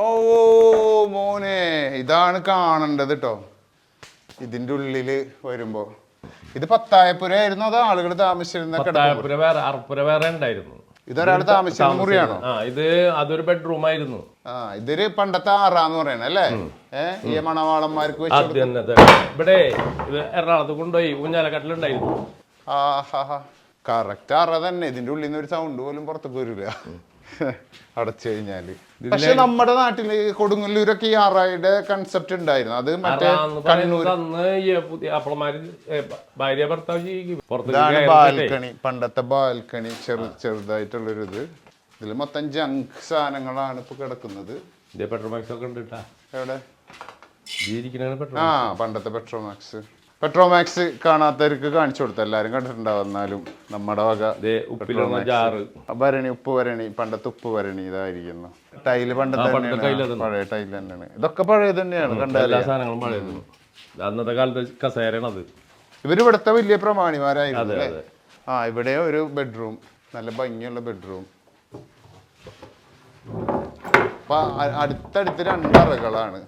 ഓ മോനെ, ഇതാണ് കാണേണ്ടത് കേട്ടോ. ഇതിന്റെ ഉള്ളില് വരുമ്പോ ഇത് പത്തായപ്പുര ആയിരുന്നു, അത് ആളുകൾ താമസിച്ചിരുന്ന വേറെ ഉണ്ടായിരുന്നു. ഇതൊരാൾ താമസിച്ചിരുന്ന മുറിയാണോ? ഇത് അതൊരു ബെഡ്റൂം ആയിരുന്നു. ഇതൊരു പണ്ടത്തെ ആറാന്ന് പറയണ അല്ലേ? ഈ മണവാളന്മാർക്ക് ഇവിടെ എറണാകുളത്ത് കൊണ്ടുപോയി ഊഞ്ഞാലക്കാട്ടിലുണ്ടായിരുന്നു. കറക്റ്റ് അറ തന്നെ. ഇതിന്റെ ഉള്ളിൽ നിന്ന് ഒരു സൗണ്ട് പോലും പുറത്തേക്ക് വരില്ല അടച്ചു കഴിഞ്ഞാല്. പക്ഷെ നമ്മുടെ നാട്ടില് കൊടുങ്ങല്ലൂരൊക്കെ ഈ അറയുടെ കൺസെപ്റ്റ് ഉണ്ടായിരുന്നു. അത് മറ്റേ ബാൽക്കണി, പണ്ടത്തെ ബാൽക്കണി, ചെറുതായിട്ടുള്ളൊരു ഇത്. ഇതിൽ മൊത്തം ജങ്ക് സാധനങ്ങളാണ് ഇപ്പൊ കിടക്കുന്നത്. എവിടെ? പണ്ടത്തെ പെട്രോമാക്സ്. പെട്രോമാക്സ് കാണാത്തവർക്ക് കാണിച്ചു കൊടുത്ത, എല്ലാരും കണ്ടിട്ടുണ്ടാവുന്നാലും നമ്മുടെ വക ഭരണി, ഉപ്പ് ഭരണി, പണ്ടത്തെ ഉപ്പ് ഭരണി ഇതായിരിക്കുന്നു. ടൈല് പണ്ടത്തെ പഴയ ടൈല് തന്നെയാണ്. ഇതൊക്കെ പഴയത് തന്നെയാണ്. അന്നത്തെ കാലത്ത് കസേരയാണത്. ഇവര് ഇവിടുത്തെ വലിയ പ്രമാണിമാരായിരുന്നു. ഇവിടെ ഒരു ബെഡ്റൂം, നല്ല ഭംഗിയുള്ള ബെഡ്റൂം. അപ്പൊ അടുത്തടുത്ത് രണ്ടറകളാണ്.